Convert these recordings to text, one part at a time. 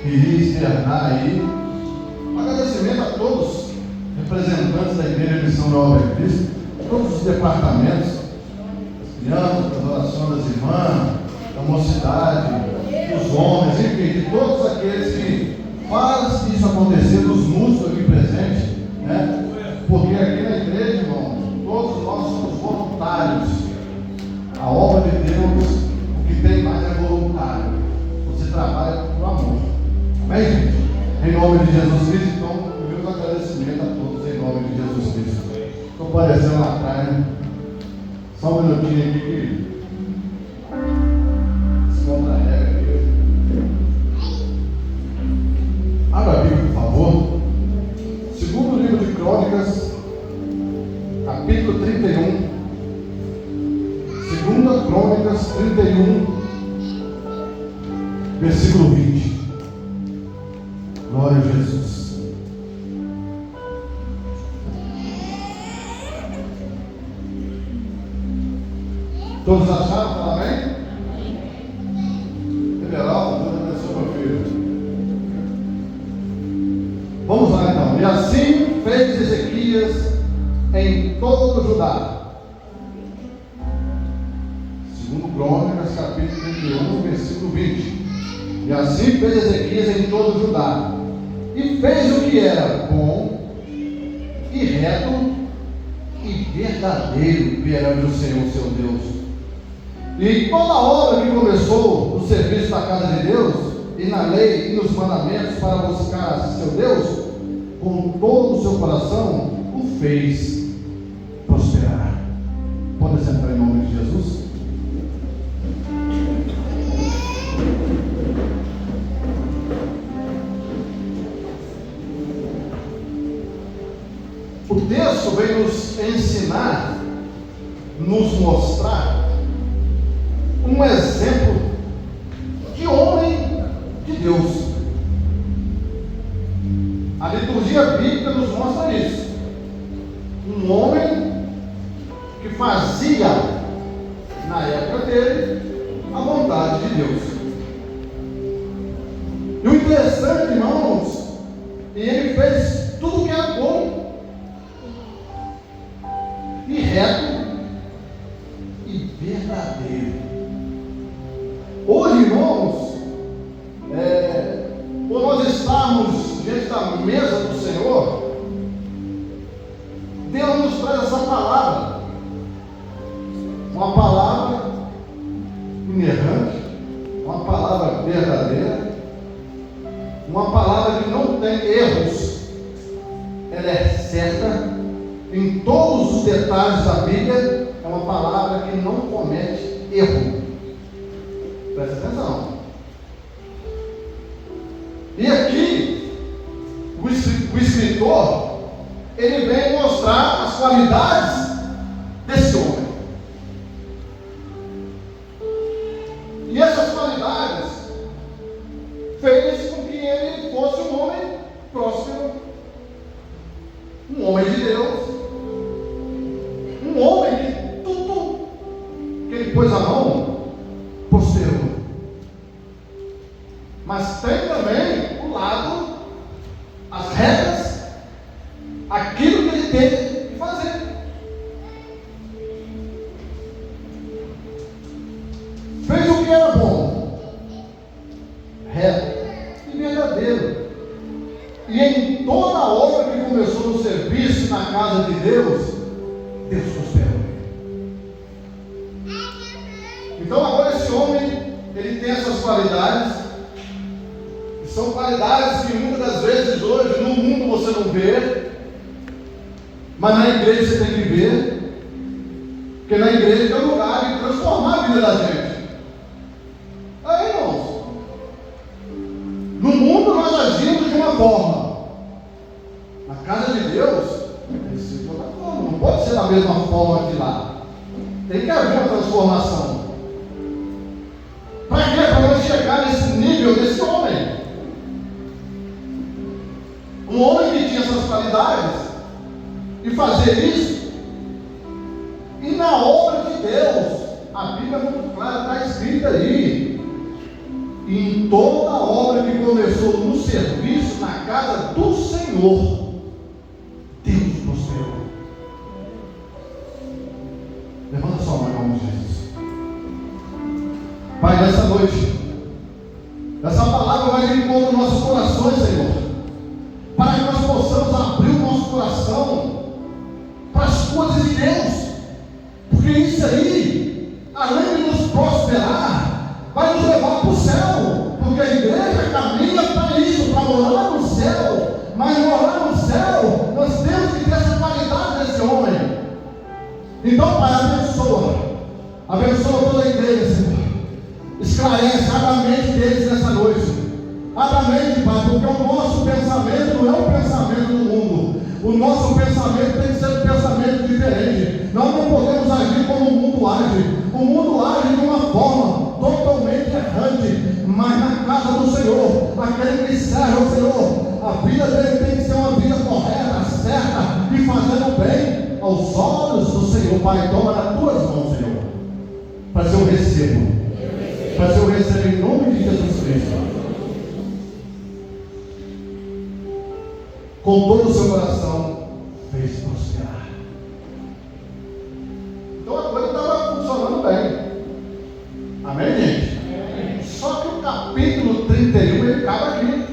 queria externar aí um agradecimento a todos representantes da Igreja Missão da Obra de Cristo, todos os departamentos, as crianças, das orações das irmãs, da mocidade, dos homens, enfim, de todos aqueles que fazem isso acontecer, dos músicos aqui presentes, né? Porque aqui na igreja, irmão, todos nós somos voluntários. A obra de Deus, o que tem mais é voluntário. Você trabalha por amor. Amém, gente? Em nome de Jesus Cristo, então, meus agradecimentos a todos em nome de Jesus Cristo. Estou aparecendo lá atrás, né? Só um minutinho aqui que se contra-rega aqui. Abra a Bíblia, por favor. Segundo livro de Crônicas, capítulo 31. Segunda Crônicas 31, versículo 20. Glória a Jesus. Todos acharam? Fala amém? Liberal, Deus abençoe meu filho. Vamos lá então. E assim fez Ezequias em todo o Judá. Segundo Crônicas, capítulo 31, versículo 20. E assim fez Ezequias em todo o Judá, e fez o que era bom, e reto, e verdadeiro perante o Senhor seu Deus. E toda a obra que começou no serviço da casa de Deus, e na lei e nos mandamentos para buscar seu Deus, com todo o seu coração, o fez prosperar. Pode sentar em nome de Jesus? O texto vem nos ensinar, nos mostrar um exemplo de homem de Deus. A liturgia bíblica nos mostra isso. Um homem que fazia, na época dele, a vontade de Deus. E o interessante, irmãos, e ele fez tudo o que era bom, e reto e verdadeiro. Hoje, irmãos, por nós estarmos diante da mesa do Senhor, Deus nos traz essa palavra, uma palavra inerrante, uma palavra verdadeira, uma palavra que não tem erros, ela é certa. Em todos os detalhes da Bíblia, é uma palavra que não comete erro. Presta atenção. E aqui, o escritor, ele vem mostrar as qualidades desse homem. E essas qualidades fez com que ele fosse um homem próspero, um homem de Deus. Um homem que tudo que ele pôs a mão prosperou. Mas tem também o lado, as regras, aquilo que ele teve que fazer. Fez o que era bom, reto e verdadeiro. E em toda a obra que começou no serviço na casa de Deus, Deus prosperou. Então agora esse homem, ele tem essas qualidades, que são qualidades que muitas das vezes hoje no mundo você não vê, mas na igreja você tem que ver, porque na igreja é um lugar de transformar a vida da gente. Aí, irmãos, no mundo nós agimos de uma forma, na casa de Deus não pode ser da mesma forma de lá. Tem que haver uma transformação. Para quê? Para nós chegar nesse nível desse homem. Um homem que tinha essas qualidades e fazer isso. E na obra de Deus, a Bíblia é muito clara, está escrita aí. e em toda a obra que começou no serviço na casa do Senhor, Deus prosperou. Levanta sua mão em nome de Jesus. Pai, nessa noite, essa palavra vai de encontro aos nossos corações, Senhor, para que nós possamos abrir o nosso coração para as coisas de Deus, porque isso aí, além de nos prosperar, vai nos levar para o céu, porque a igreja caminha para isso, para morar no céu. Mas morar no céu, nós temos que ter essa qualidade desse homem. Então, Pai, abençoa toda a igreja, Senhor. Esclarece, abre a mente deles nessa noite. Abre a mente, Pai, porque o nosso pensamento não é o pensamento do mundo. O nosso pensamento tem que ser um pensamento diferente. Nós não podemos agir como o mundo age. O mundo age de uma forma totalmente errante. Mas na casa do Senhor, aquele que serve ao Senhor, a vida dele tem que ser uma vida correta, certa e fazendo bem aos olhos do Senhor. Pai, toma nas tuas mãos, Senhor, para que eu recebo, para que eu receba em nome de Jesus Cristo, com todo o seu coração, fez prosperar. Então a coisa estava funcionando bem. Amém, gente? Só que o capítulo 31 ele acaba aqui.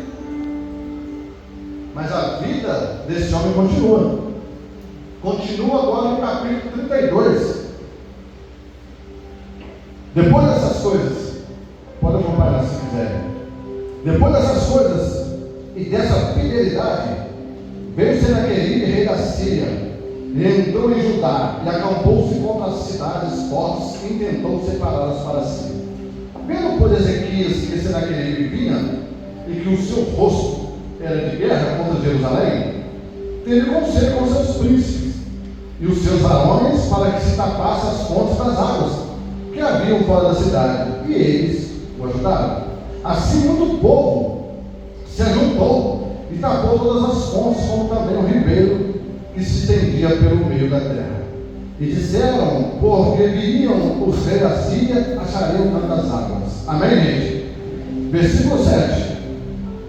Mas a vida desse homem continua. Continua agora no capítulo 32. Depois dessas coisas, pode acompanhar se quiser. Depois dessas coisas e dessa fidelidade, veio Senaqueribe, rei da Síria, e entrou em Judá e acampou-se contra as cidades fortes e intentou separá-las para si. Vendo, pois, Ezequias que Senaqueribe vinha e que o seu rosto era de guerra contra Jerusalém, teve conselho com seus príncipes e os seus varões para que se tapasse as fontes das águas que haviam fora da cidade, e eles o ajudaram. Assim muito povo se ajuntou e tapou todas as fontes, como também o ribeiro que se estendia pelo meio da terra. E disseram, porque viriam os reis da Síria, achariam tantas águas. Amém, gente? Versículo 7.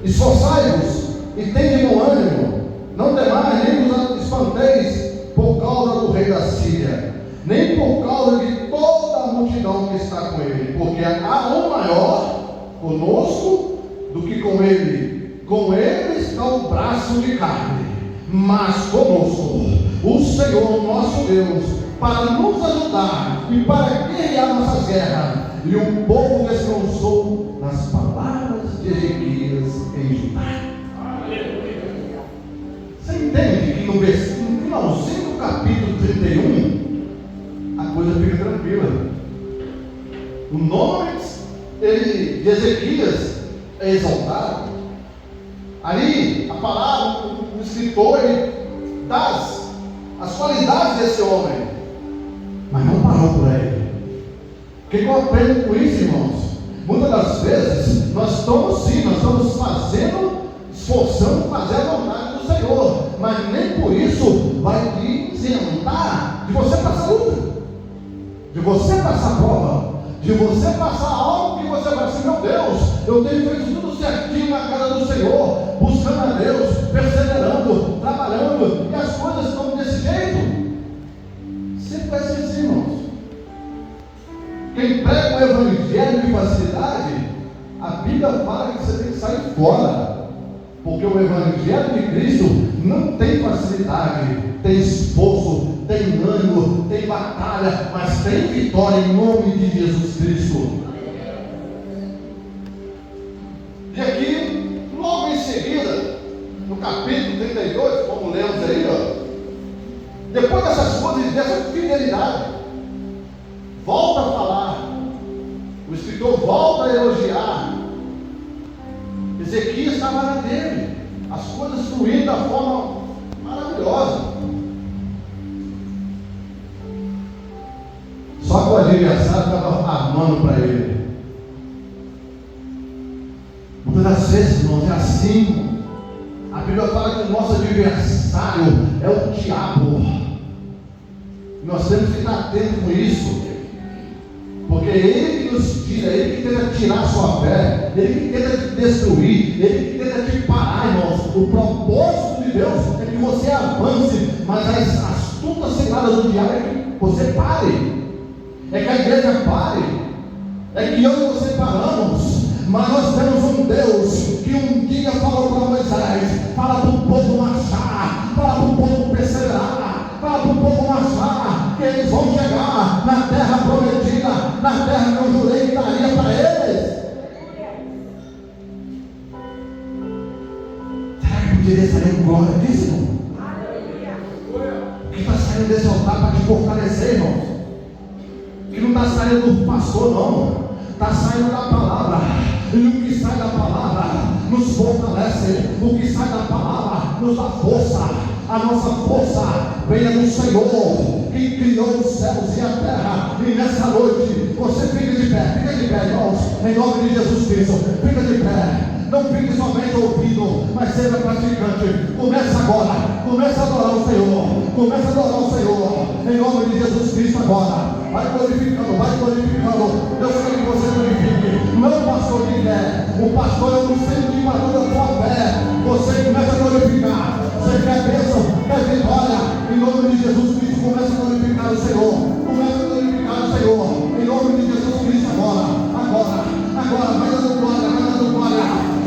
Esforçai-vos e tende bom ânimo, não temais, nem vos espanteis por causa do rei da Síria, nem por causa de toda a multidão que está com ele, porque há um maior conosco do que com ele. Com ele está o braço de carne, mas conosco o Senhor nosso Deus, para nos ajudar e para guerrear nossas guerras. E o povo descansou nas palavras de Ezequias em Judá. Você entende que no finalzinho do capítulo 31, a coisa fica tranquila. O nome de Ezequias é exaltado. Ali, a palavra, o escritor, ele dá as qualidades desse homem, mas não parou por aí. O que eu aprendo com isso, irmãos? Muitas das vezes, nós estamos esforçando fazer a vontade do Senhor, mas nem por isso vai te isentar de você passar luta, de você passar prova, de você passar algo que você vai dizer, meu Deus, eu tenho feito tudo certinho na casa do Senhor, buscando a Deus, perseverando, trabalhando, e as coisas estão desse jeito. Sempre vai ser assim, irmãos. Quem prega o evangelho de facilidade, a Bíblia fala que você tem que sair fora, porque o evangelho de Cristo não tem facilidade, tem esforço, tem ânimo, tem batalha, mas tem vitória em nome de Jesus Cristo. E aqui, logo em seguida, no capítulo 32, como lemos aí, depois dessas coisas, dessa fidelidade, volta a falar, o escritor volta a elogiar. Ezequias estava na dele, as coisas fluindo da forma maravilhosa. Só que o adversário estava armando para ele. Muitas das vezes, irmãos, é assim. A Bíblia fala que o nosso adversário é o diabo. Nós temos que estar atentos com isso, porque ele que nos tira, ele que tenta tirar a sua sua fé, ele que tenta te destruir, ele que tenta te parar, irmãos. O propósito de Deus é que você avance, mas as astutas ciladas do diabo é que você pare, é que a igreja pare, é que eu e você paramos. Mas nós temos um Deus que um dia falou para Moisés: fala para o povo marchar, fala para o povo perseverar, fala para o povo marchar, que eles vão chegar na terra prometida, na terra que eu jurei que daria para eles. Será que poderia sair com glória disso, irmão? O que está saindo desse altar para te fortalecer, irmão? Que não está saindo do pastor, não, está saindo da palavra. E o que sai da palavra nos fortalece, o que sai da palavra nos dá força. A nossa força vem do Senhor, que criou os céus e a terra. E nessa noite, você fica de pé, irmãos, em nome de Jesus Cristo, fica de pé. Não fique somente ouvindo, mas seja praticante. Começa agora, começa a adorar o Senhor, começa a adorar o Senhor, em nome de Jesus Cristo agora. Vai glorificando, vai glorificando. Deus quer que você glorifique, não o pastor que quer. O pastor é o centro de valor da tua fé. Você começa a glorificar. Você quer bênção, quer vitória, em nome de Jesus Cristo, começa a glorificar o Senhor, começa a glorificar o Senhor, em nome de Jesus Cristo agora, vai dando glória,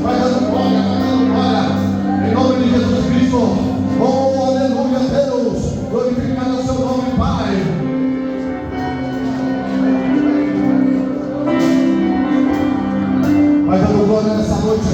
vai dando glória, em nome de Jesus Cristo. Oh, aleluia, Deus, glorificado é o seu nome, Pai. Vai dando glória nessa noite,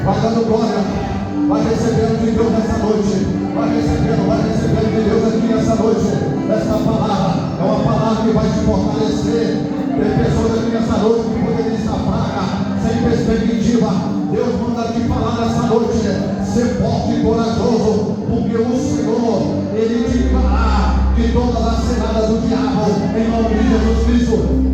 vai dando glória. Vai recebendo de Deus nessa noite. Vai recebendo de Deus aqui nessa noite. Essa palavra é uma palavra que vai te fortalecer. Tem pessoas aqui nessa noite que poderiam estar fracas, sem perspectiva. Deus manda te falar nessa noite: ser forte e corajoso, porque o Senhor, Ele te fará de todas as ciladas do diabo, em nome de Jesus Cristo.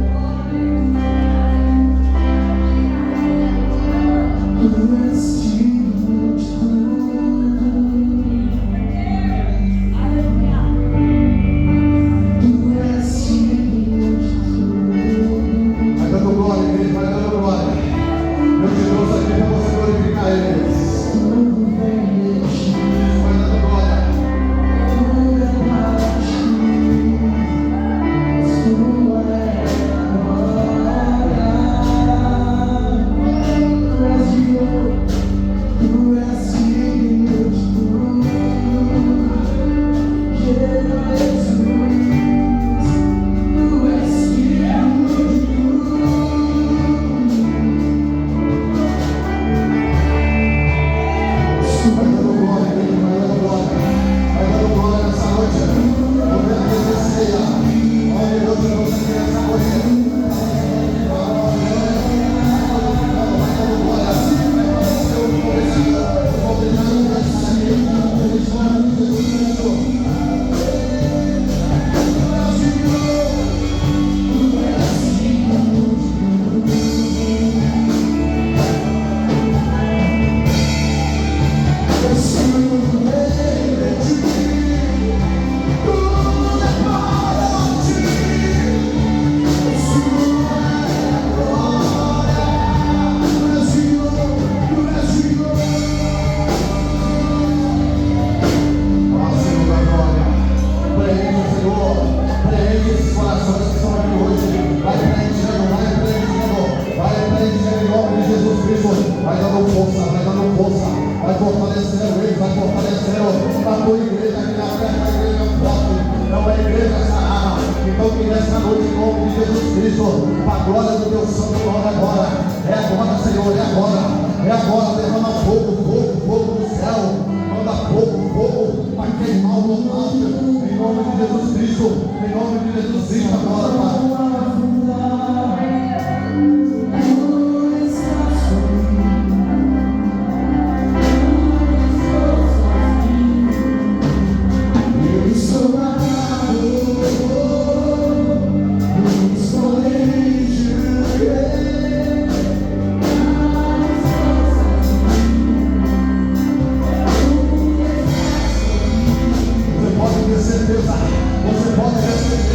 Você pode receber.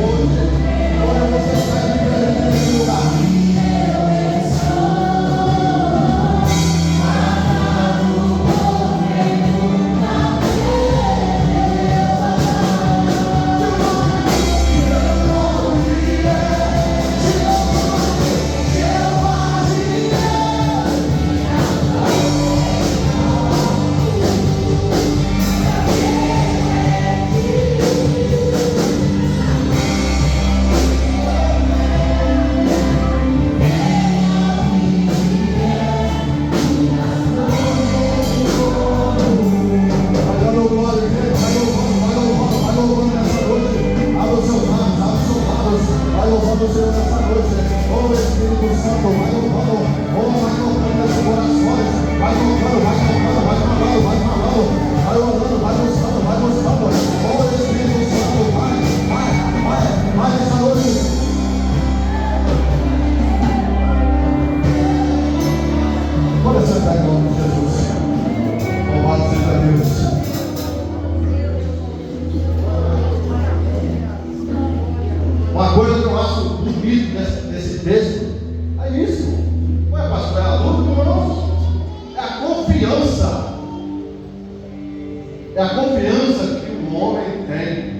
Hoje, você sai diferente. Espírito Santo, vai tocando, vai tocando nesses corações, vai tocando, vai falando, vai orando, vai buscando, Espírito Santo, vai essa noite. Pode sentar em nome de Jesus. Louvado seja Deus. Uma coisa que eu acho bonito nesse texto é isso. Ué, pastor, é a luta, irmãos? É a confiança. É a confiança que o homem tem.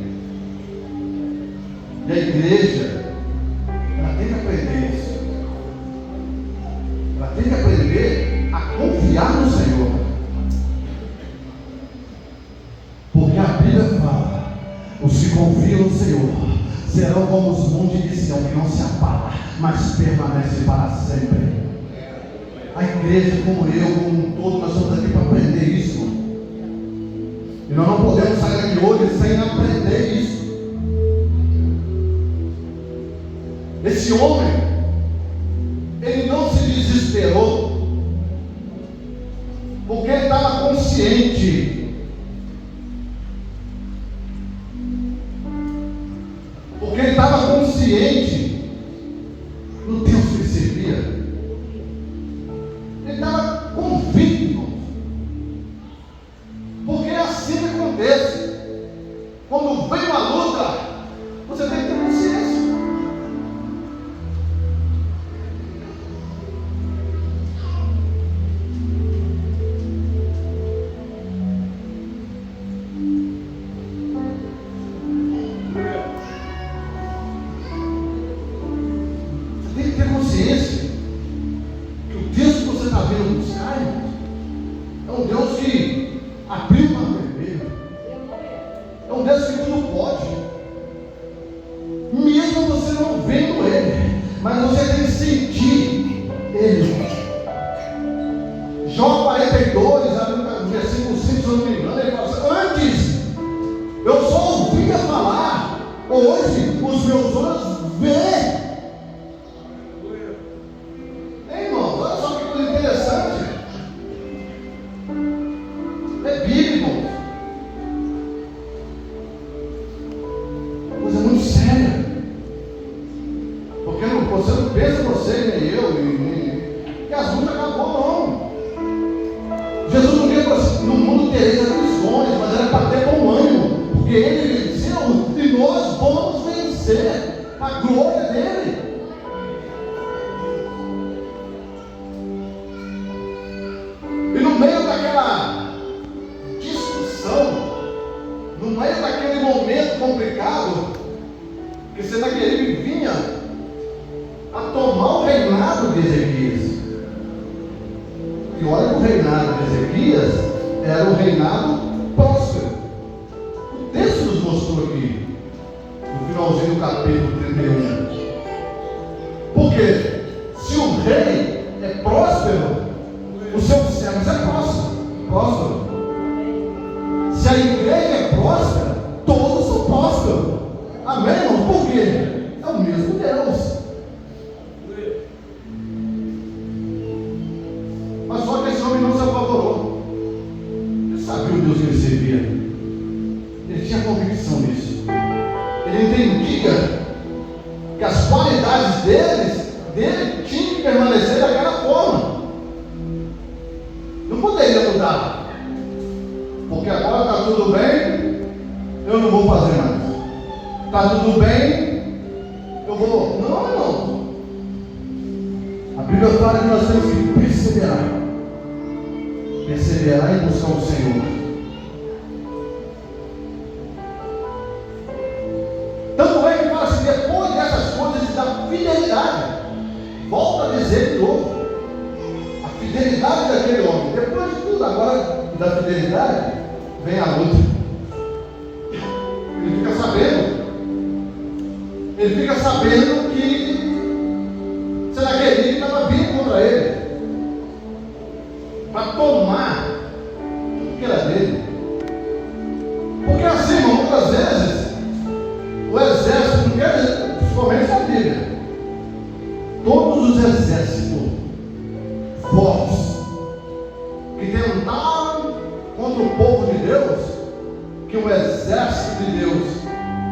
E a igreja, ela tem que aprender isso. Ela tem que aprender a confiar no Senhor. Porque a Bíblia fala: os que confiam no Senhor serão como os montes de Sião, que não se abala, mas permanece para sempre. A igreja, como eu, como um todo, nós estamos aqui para aprender isso. E nós não podemos sair daqui hoje sem aprender isso. Esse homem, ele não se desesperou, porque ele estava consciente. Porque ele estava consciente do Deus que ele servia. Ele estava convicto. Porque é assim que acontece. Quando vem uma luta, você tem que ter consciência. Perseverar e buscar o Senhor. Tanto é que fala assim, depois dessas coisas da fidelidade, volta a dizer de novo, a fidelidade daquele homem. Depois de tudo agora da fidelidade, vem a luta. Ele fica sabendo que Senaqueribe estava vindo contra ele para tomar o que era dele. Porque assim, irmão, muitas vezes o exército não quer, principalmente na Bíblia, todos todos os exércitos fortes que tentaram contra o povo de Deus, que o exército de Deus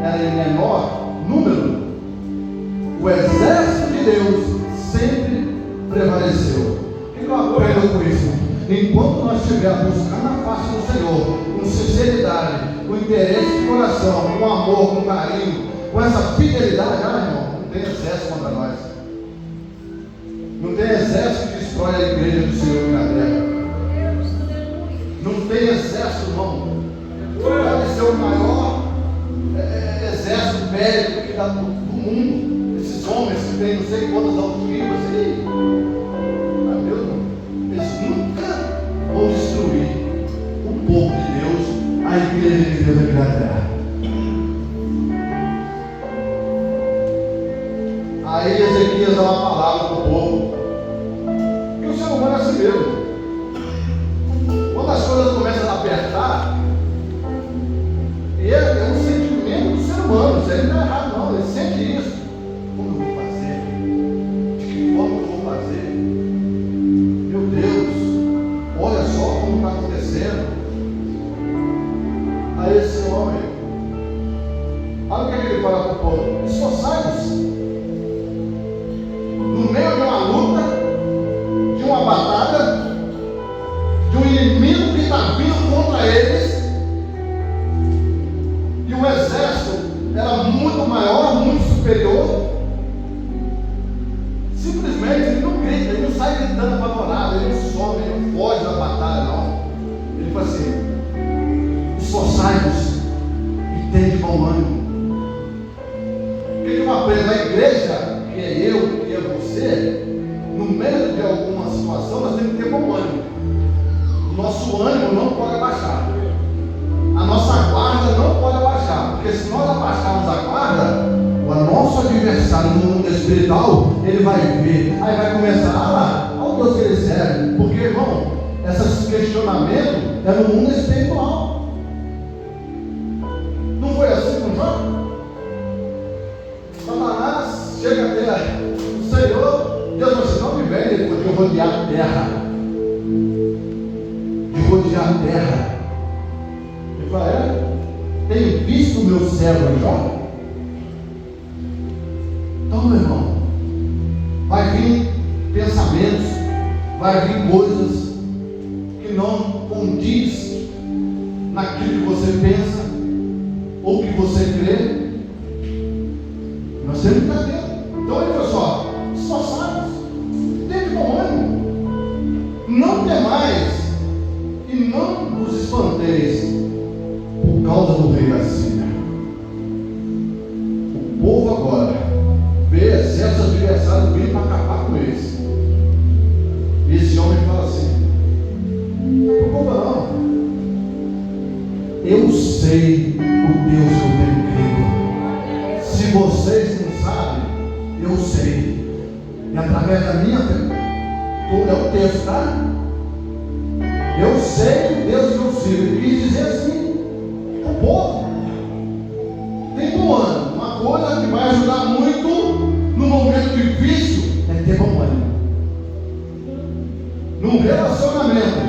era em menor número, o exército de Deus sempre prevaleceu. O que eu aprendo com isso? Enquanto nós estivermos buscando a face do Senhor, com sinceridade, com interesse de coração, com amor, com carinho, com essa fidelidade, irmão, não tem exército contra nós. Não tem exército que destrói a igreja do Senhor na terra. Não tem exército, irmão. Pode ser o maior exército bélico que dá do mundo. Esses homens que têm não sei quantas alturas aí. Meu Deus, irmão. Eles nunca vão destruir o povo de Deus, a igreja de Deus aqui na terra. Aí Ezequias dá uma palavra para o povo. E o ser humano é assim mesmo. Quando as coisas começam a apertar, é um sentimento do ser humano. Isso aí não é errado, não. Ele sente isso. Como eu vou fazer? De que forma eu vou fazer? Meu Deus, olha só como está acontecendo. Aí esse homem, olha o que ele fala para o povo: esforçai-vos. No meio de uma luta, de uma batalha, de um inimigo que está vindo contra eles, e o exército era muito maior, muito superior. Simplesmente ele não grita, ele não sai gritando apavorado, ele não some, ele não foge da batalha, não. Ele fala assim: esforçai-vos e tende bom ânimo. O que eu aprendo na igreja, que é eu, que é você, no meio de alguma situação, nós temos que ter bom ânimo. Nosso ânimo não pode abaixar. A nossa guarda não pode abaixar. Porque se nós abaixarmos a guarda, o nosso adversário no mundo espiritual, ele vai ver. Aí vai começar, olha o Deus que ele serve. Porque, irmão, esses questionamentos é no mundo espiritual. Não foi assim com Jó? Satanás chega até o Senhor, Deus falou assim: não me vem, ele podia rodear a terra. De rodear a terra. Ele fala: tenho visto o meu servo Jó. Então, meu irmão, vai vir pensamentos, vai vir coisas que não condiz naquilo que você pensa ou que você crê. Nós temos que estar dentro. Então ele falou só: esforçai-vos, tende bom ânimo, não temais e não vos espanteis por causa do rei da Síria. O povo agora vê exércitos adversários vindo para acabar com eles. E esse homem fala assim: não preocupa não, eu sei o Deus que eu tenho crido. Se vocês não sabem, eu sei. E através da minha fé, é o texto, tá? Eu sei o Deus que eu sirvo. Ele quis dizer assim: o povo tem bom ânimo. Uma coisa que vai ajudar muito no momento difícil é ter bom ânimo. Num relacionamento,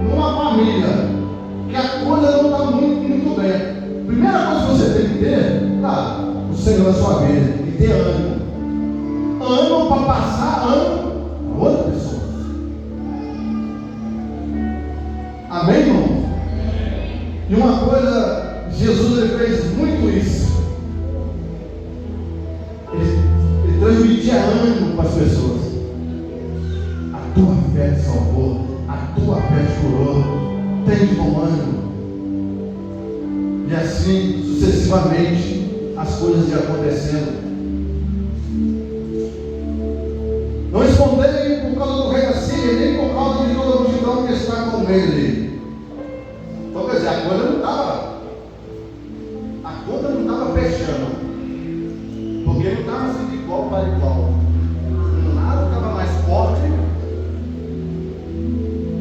numa família, que a coisa não está muito bem. Primeira coisa que você tem que ter, o Senhor na sua vida, e ter ânimo. Ânimo para passar ânimo para outra pessoa. Amém, irmão? E uma coisa, Jesus ele fez muito isso. Ele transmitia ânimo para as pessoas. A tua fé te salvou, a tua fé te curou. Tem de bom ânimo. E assim sucessivamente as coisas iam acontecendo. Não escondei por causa do rei da Síria, nem por causa de toda a multidão que está com ele. Então, quer dizer, a coisa não estava, a conta não estava fechando, porque não estava assim de igual para igual. Um lado estava mais forte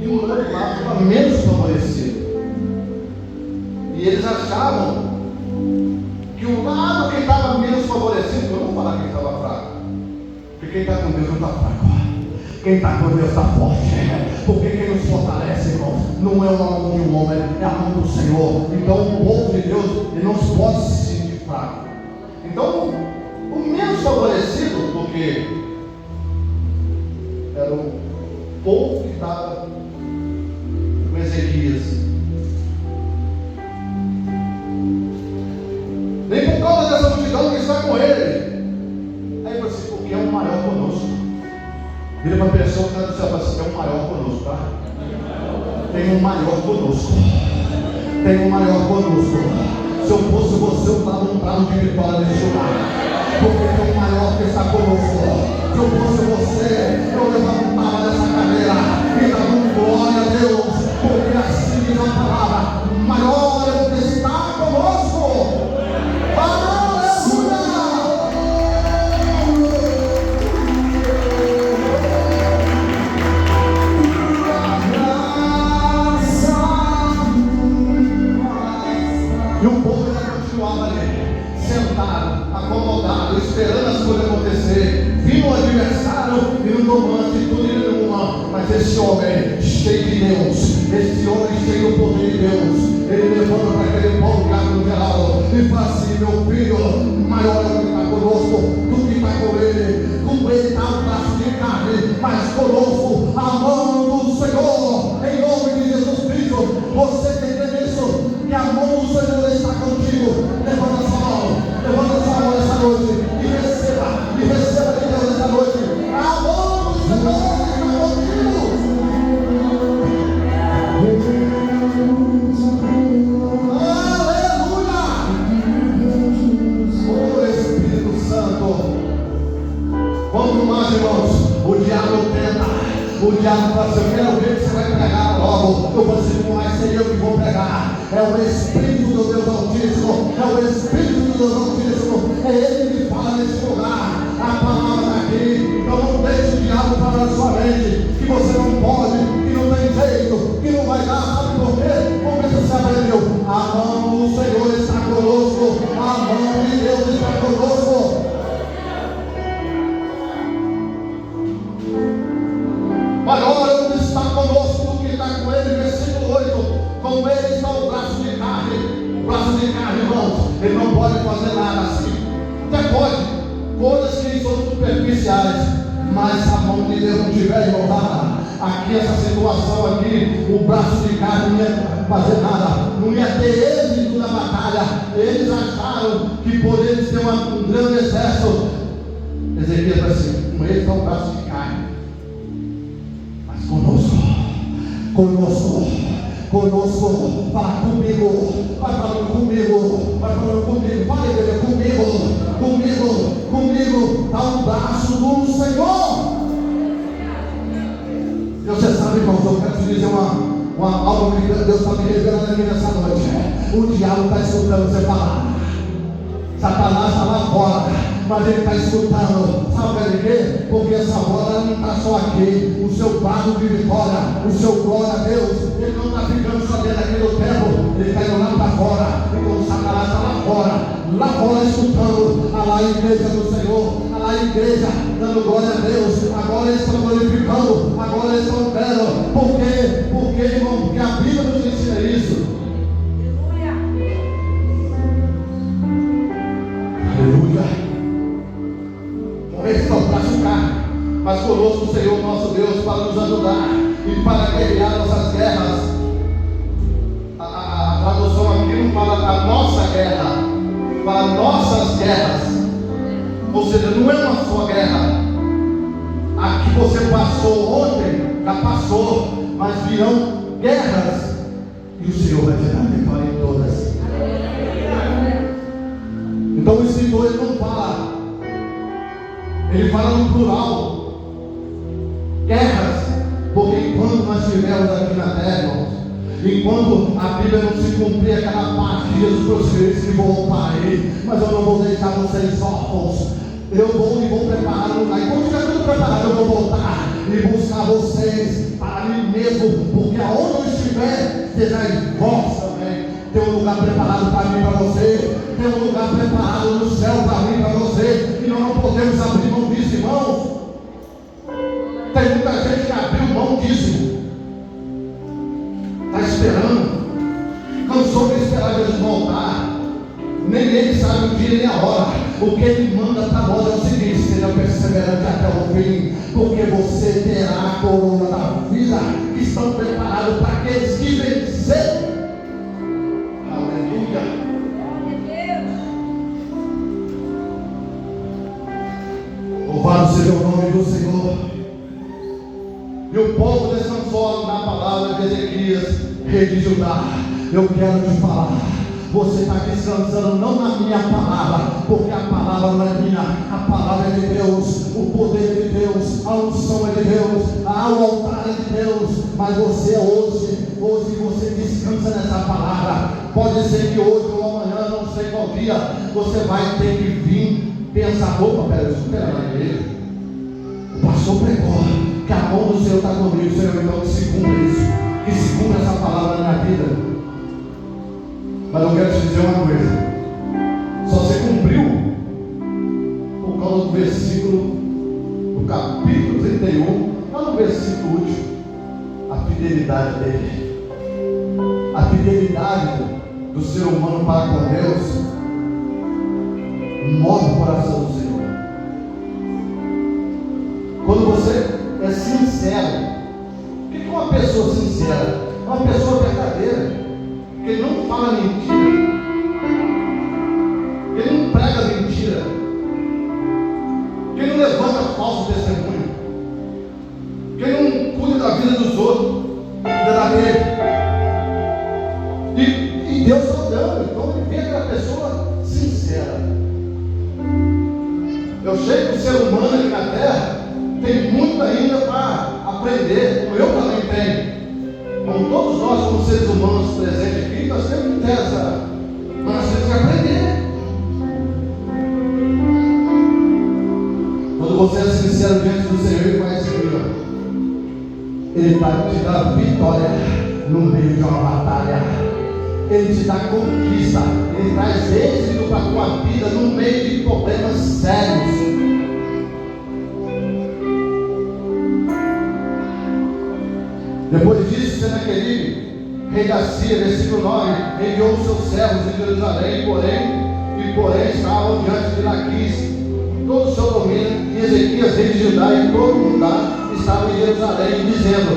e o outro lado estava menos favorecido. E eles achavam que o lado que estava menos favorecido, eu não vou falar quem estava fraco, porque quem está com Deus não está fraco. Quem está com Deus está forte. Porque quem nos fortalece, irmão, não é a mão de um homem, é a mão do Senhor. Então o povo de Deus, ele não se pode se sentir fraco. Então, o menos favorecido, porque era o povo que estava com Ezequias. Nem por causa dessa multidão que está com ele. Aí você, porque é o maior conosco. Vira para a pessoa que está do céu, você é o maior conosco, tá? Tem um maior conosco. Tem um maior conosco. Se eu fosse você, eu estava um prazo de vitória nesse lugar. Porque tem um maior que está conosco. Se eu fosse você, eu levantava dessa cadeira e dava glória a Deus. Porque assim diz a palavra: maior é o que está conosco. Aleluia! E o povo ainda continuava ali, sentado, acomodado, esperando as coisas acontecer. Vindo o adversário e não tomando atitude nenhuma. Mas esse homem cheio de Deus, esse homem cheio do poder de Deus, ele levanta para aquele povo cá no geral e fala assim: meu filho, maior é o que está conosco do que está com ele. Com ele está o braço de carne, mas conosco a mão do Senhor. Em nome de Jesus Cristo, você tem que ter isso, que a mão do Senhor está contigo. Levanta sua mão essa noite e receba de Deus essa noite. A mão do Senhor está contigo. Aleluia! Oh Espírito Santo, quanto mais, irmãos, o diabo tenta. O diabo fala assim: eu quero ver que você vai pregar logo. Eu vou dizer: não vai ser eu que vou pregar. É o Espírito do Deus Altíssimo. É o Espírito do Deus Altíssimo. É Ele que fala nesse lugar. A palavra está aqui. Então não deixe o diabo falar na sua mente que você não pode, que não tem jeito, que não vai dar. Sabe por quê? Porque você aprendeu. A mão do Senhor está conosco. A mão de Deus está conosco. Maior é o que está conosco do que está com ele. Versículo 8: com ele está o braço de carne. O braço de carne, irmãos, ele não pode fazer nada assim. Até pode, coisas que são superficiais, mas a mão de Deus não tiver, irmão, aqui essa situação aqui, o braço de carne não ia fazer nada, não ia ter êxito na batalha. Eles acharam que por eles ter um grande exército. Ezequias vai assim: com ele está o braço de carne, conosco, fala comigo, vai falando comigo, fala igreja, comigo, está o braço do Senhor. E você sabe, irmãos, eu quero te dizer algo que Deus está me revelando aqui nessa noite. O diabo está escutando você falar. Satanás está lá fora, mas ele está escutando. Sabe por quê? Porque essa bola não está só aqui. O seu brado de vitória, o seu glória a Deus, ele não está ficando só dentro daquele templo, ele está indo lá para fora. Então o Satanás está lá fora escutando. A lá a igreja do Senhor, a lá a igreja dando glória a Deus. Agora eles estão glorificando, agora eles estão vendo. Por quê? Porque, irmão, porque a Bíblia nos ensina isso. Aleluia. Com esse é o braço carne, mas conosco o Senhor nosso Deus para nos ajudar e para guerrear nossas guerras. A tradução aqui não fala a nossa guerra, fala nossas guerras. Ou seja, não é uma só guerra. A que você passou ontem, já passou, mas virão guerras e o Senhor vai te dar vitória em todas. Então o escritor ele não fala, ele fala no plural, guerras, porque enquanto nós estivermos aqui na terra, irmãos, enquanto a Bíblia não se cumprir aquela parte de Jesus prosseguir que voltar aí, mas eu não vou deixar vocês órfãos. Eu vou preparar um lugar. E quando estiver tudo preparado, eu vou voltar e buscar vocês para mim mesmo, porque aonde eu estiver, sejais vós também. Tem um lugar preparado para mim, para você. Tem um lugar preparado no céu para mim, para você. E nós não podemos abrir mão disso, irmãos. Tem muita gente que abriu mão disso. Está esperando. Cansou de esperar Jesus voltar. Nem ele sabe o dia nem a hora. O que ele manda para nós é o seguinte: seja perseverante até o fim, porque você terá a coroa da vida que estão preparados para aqueles que vencerem. Aleluia. Louvado seja o nome do Senhor. E o povo descansou na palavra de Ezequias, rei de Judá. Eu quero te falar, você está descansando não na minha palavra, porque a palavra não é minha, a palavra é de Deus, o poder é de Deus, a unção é de Deus, o altar é de Deus. Mas você hoje você descansa nessa palavra. Pode ser que hoje ou amanhã, não sei qual dia, você vai ter que vir pensar: opa, peraí, eu estou na igreja, o pastor pregou que a mão do Senhor está comigo. Senhor, então que se cumpra isso, que se cumpra essa palavra na minha vida. Mas eu quero te dizer uma coisa: só se cumpriu por causa do versículo do capítulo 31, lá no versículo último, a fidelidade dele. A fidelidade do ser humano para com Deus move o coração do Senhor. Quando você é sincero, o que é uma pessoa sincera? É uma pessoa verdadeira, que não fala mentira, que não prega mentira, que não levanta falso testemunho, que não cuida da vida dos outros, cuida da dele. E Deus está dando, então ele vê aquela pessoa sincera. Eu sei que o ser humano aqui na terra tem muito ainda para aprender, como eu também tenho. Como todos nós, como seres humanos presentes aqui, nós temos que ter essa. Nós temos que aprender. Quando você é sincero diante do Senhor, Ele vai seguir. Ele vai te dar vitória no meio de uma batalha. Ele te dá conquista. Ele traz êxito para a tua vida no meio de problemas sérios. Depois disso, Senaqueribe, rei da Síria, versículo 9, enviou os seus servos em Jerusalém, porém estavam diante de Laquis, todo o seu domínio, e Ezequias, rei de Judá, e todo Judá estava em Jerusalém, dizendo: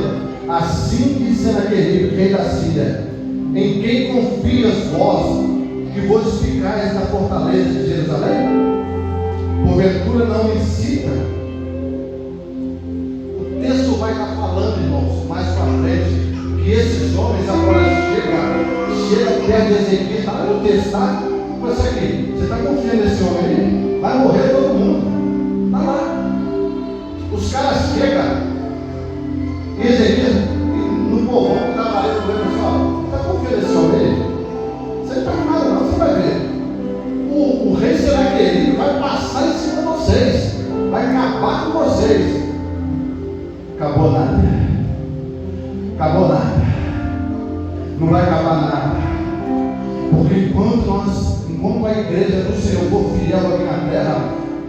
assim diz Senaqueribe, rei da Síria: em quem confias vós, que vos ficais na fortaleza de Jerusalém? Porventura não incita? O texto vai estar falando, irmãos, mais para frente, que esses homens agora chegam perto de Ezequias. Está no texto, tá? Mas aqui, você está confiando nesse homem aí? Vai morrer todo mundo. Está lá. Os caras chegam e Ezequias, no povão que estava ali, pessoal, está confiando nesse homem aí? Você não está com nada não, você vai ver. O rei Senaqueribe vai passar em cima de vocês, vai acabar com vocês. Acabou nada. Acabou nada. Não vai acabar nada. Porque enquanto a igreja do Senhor for fiel aqui na terra,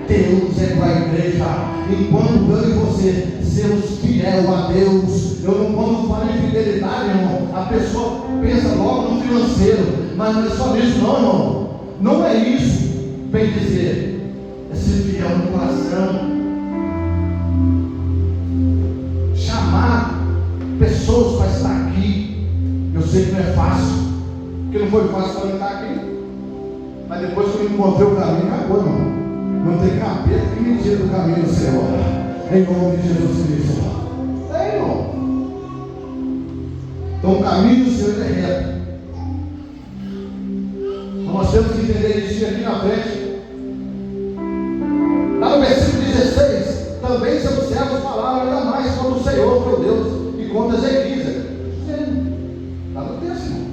Deus é com a igreja. Enquanto eu e você sermos fiel a Deus, quando falo em fidelidade, irmão, a pessoa pensa logo no financeiro, mas não é só isso não, irmão. Não é isso, bem dizer, é ser fiel no coração. Chamar pessoas para estar aqui. Eu sei que não é fácil, porque não foi fácil para eu estar aqui, mas depois que eu encontrei o caminho, acabou, irmão. Não tem capeta que me tire do caminho do Senhor, em nome de Jesus Cristo. É, irmão. Então o caminho do Senhor é reto. Nós temos que entender isso aqui na frente. Lá no versículo 16, também seus servos falaram ainda mais contra o Senhor, teu Deus, e contra Ezequias. Está no texto, irmão.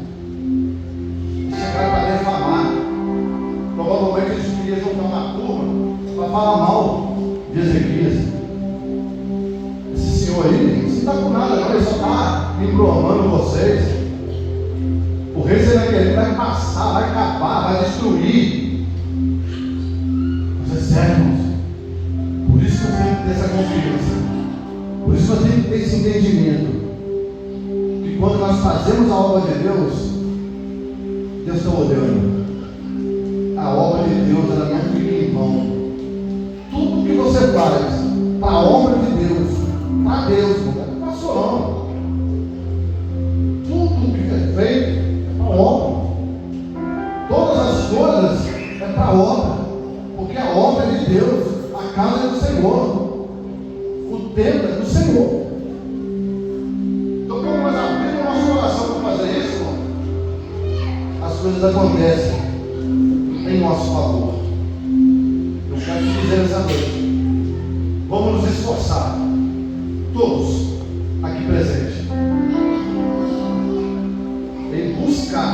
Chegaram para defamar. Provavelmente eles queriam juntar uma turma para falar mal de Ezequias. Esse senhor aí, não está com nada, não, ele só está embromando vocês. O rei Senaqueribe vai passar, vai acabar, vai destruir. Mas é sério, irmãos. Por isso que eu tenho que ter essa confiança. Por isso nós temos que ter esse entendimento, que quando nós fazemos a obra de Deus, Deus está olhando. A obra de Deus, ela não fica em vão. Tudo que você faz para a obra de Deus, para Deus, não é para a sua obra. Tudo que é feito é para a obra. Todas as coisas é para a obra, porque a obra é de Deus, a casa é do Senhor, o templo é do Senhor. Então, quando nós abrimos o nosso coração para fazer isso, irmão, as coisas acontecem em nosso favor. Eu quero te dizer essa noite, vamos nos esforçar, todos aqui presentes, em buscar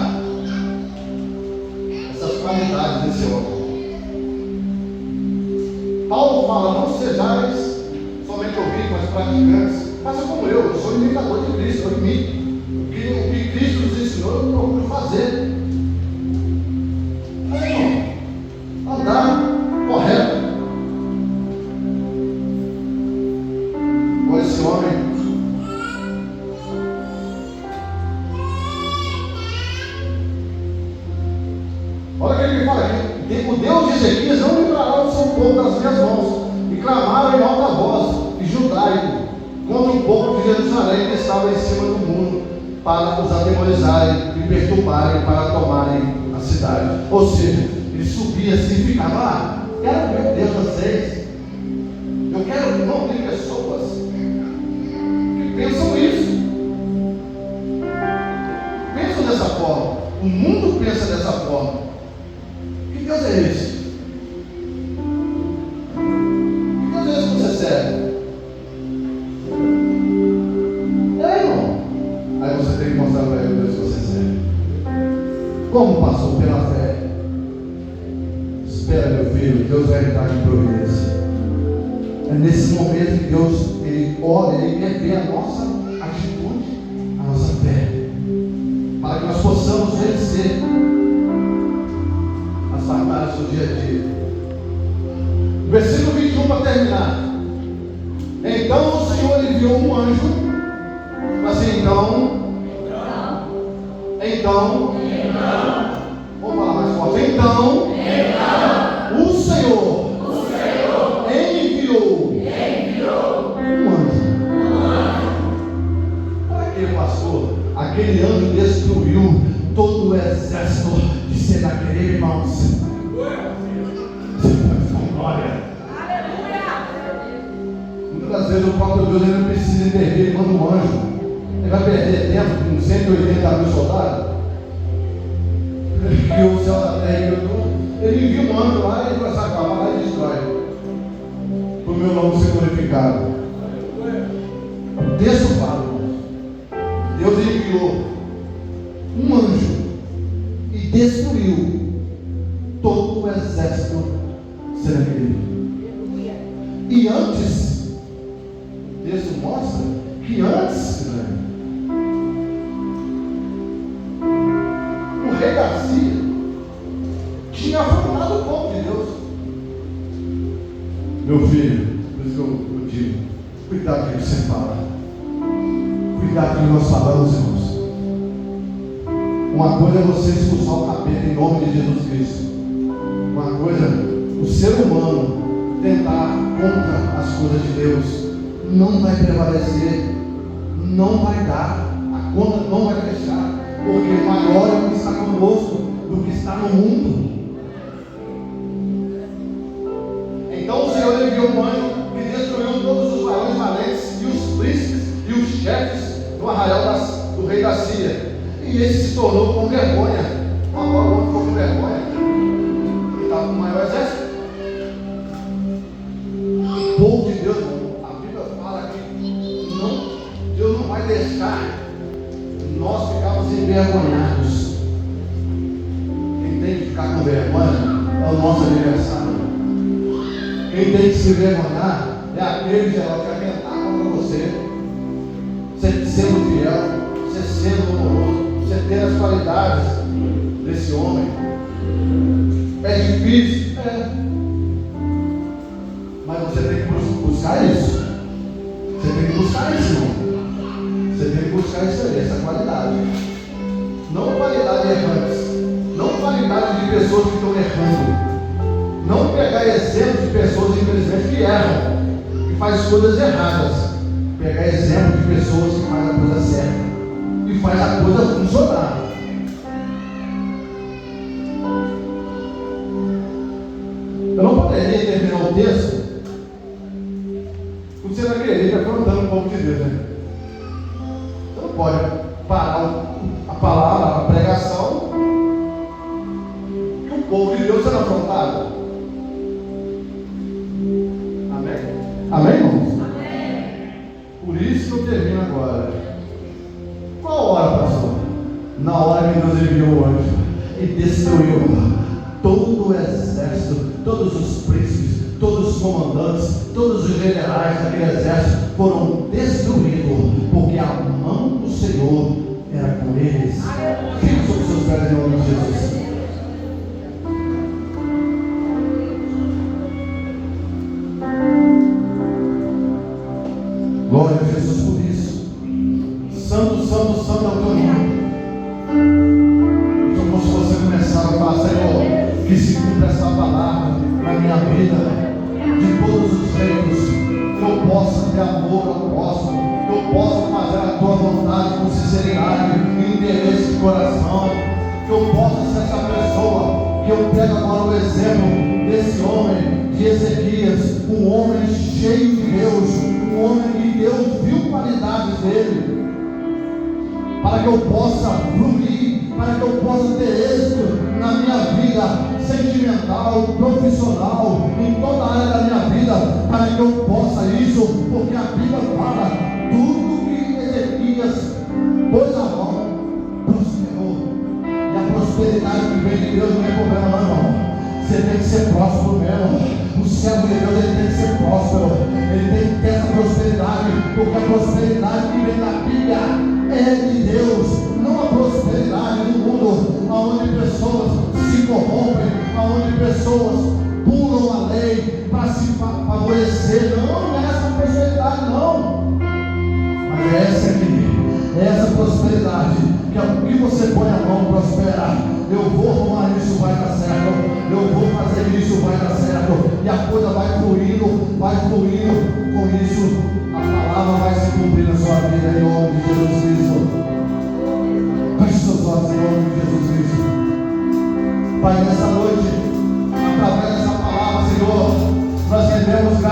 essas qualidades desse homem. Paulo fala: não sejais somente ouvintes, mas praticantes. Faça como eu sou imitador de Cristo, eu imito. O que Cristo nos ensinou, eu procuro fazer. Andar correto. Olha esse homem. Olha o que ele fala aqui. O Deus de Ezequias não livrará o seu povo das minhas mãos. E clamaram em alta voz, e judaico, contra o povo de Jerusalém que estava em cima do muro, para os atemorizarem e perturbarem, para tomarem a cidade. Ou seja, ele subia assim e ficava lá. Quero ver Deus de vocês. Eu quero não ter pessoas que pensam isso. Pensam dessa forma. O mundo pensa dessa forma. Que Deus é esse? Que Deus é esse que você serve? Irmão. Aí você tem que mostrar para ele o Deus que você serve. Como passou pela fé? Espera, meu filho, Deus vai entrar em providência. É nesse momento que Deus, Ele olha, Ele quer ver a nossa atitude, a nossa fé, para que nós possamos vencer as batalhas do dia a dia. Versículo 21 para terminar. Então o Senhor enviou um anjo, assim, vamos falar mais forte. Então, o Senhor enviou um anjo. Para que, pastor? Aquele anjo destruiu todo o exército de Senaquerib, irmãos. Glória. Muitas das vezes o próprio Deus ele não precisa intervir, ele manda um anjo. Ele vai perder tempo com 180 mil soldados. Ele criou o céu da terra e ele envia um anjo lá e ele vai sacar lá e destrói. Para o meu nome ser glorificado. O texto fala, Deus enviou um anjo e destruiu todo o exército Senaquerib. E antes, o texto mostra que antes, o rei da Síria tinha afrontado o povo de Deus. Meu filho, por isso que eu digo, cuidado com o que você fala. Cuidado com o que nós falamos, irmãos. Uma coisa é você expulsar o capeta em nome de Jesus Cristo. Uma coisa, o ser humano tentar contra as coisas de Deus não vai prevalecer, não vai dar, a conta não vai fechar, porque maior é o que está conosco do que está no mundo. Então o Senhor enviou um anjo que destruiu todos os varões valentes e os príncipes e os chefes do arraial do rei da Síria. E esse se tornou com vergonha. Agora o homem ficou com vergonha. Ele estava com o maior exército. O povo de Deus, a Bíblia fala que Deus não vai deixar nós ficarmos envergonhados. Quem tem que ficar com vergonha é o nosso adversário. Quem tem que se envergonhar é aquele que vai tentar contra você. Você sendo fiel, você sendo amoroso, você ter as qualidades desse homem. É difícil? É. Mas você tem que buscar isso. Você tem que buscar. mais, irmão. Você tem que buscar isso aí, essa qualidade. Não qualidade errantes. Não qualidade de pessoas que estão errando. Não pegar exemplo de pessoas, infelizmente, que erram, que fazem coisas erradas. Pegar exemplo de pessoas que fazem a coisa certa e faz a coisa funcionar. Eu não poderia terminar o texto você vai querer afrontando o povo de Deus, né? Você não pode parar a palavra, a pregação, e o povo de Deus sendo afrontado. Amém? Amém, irmãos? Amém. Por isso que eu termino agora. Qual hora, pastor? Na hora que Deus enviou o anjo e destruiu todo o exército, todos os príncipes, todos os comandantes, todos os generais daquele exército foram destruídos, porque a mão do Senhor era com eles. Fique sobre os seus pés em nome de Jesus. Glória a Jesus por isso. Santo, santo, santo é o teu nome. Como se você começar a falar, Senhor, que se cumpra essa palavra na minha vida, de todos os reinos, que eu possa ter amor ao próximo, que eu possa fazer a tua vontade com sinceridade e interesse de coração, que eu possa ser essa pessoa, que eu pego agora o exemplo desse homem de Ezequias, um homem cheio de Deus, um homem que Deus viu qualidades dele, para que eu possa fluir, para que eu possa ter êxito na minha vida sentimental, profissional, em toda a área da minha vida, para que eu possa isso, porque a Bíblia fala, tudo que Ezequias pôs a mão, prosperou. E a prosperidade que vem de Deus não é problema não, irmão. Você tem que ser próspero mesmo. O servo de Deus, ele tem que ser próspero, ele tem que ter essa prosperidade, porque a prosperidade que vem da Bíblia é de Deus, não a prosperidade do mundo, onde pessoas se corrompem, onde pessoas pulam a lei para se favorecer. Não é essa prosperidade, não. Mas é essa aqui, é essa prosperidade, que o que você põe a mão prospera. Eu vou arrumar isso, vai dar certo. Eu vou fazer isso, vai dar certo. E a coisa vai fluindo, vai fluindo. Com isso, a palavra vai se cumprir na sua vida, em nome de Jesus Cristo. Feche seus olhos em nome de Jesus Cristo. Pai, nessa noite, através dessa palavra, Senhor, nós rendemos graças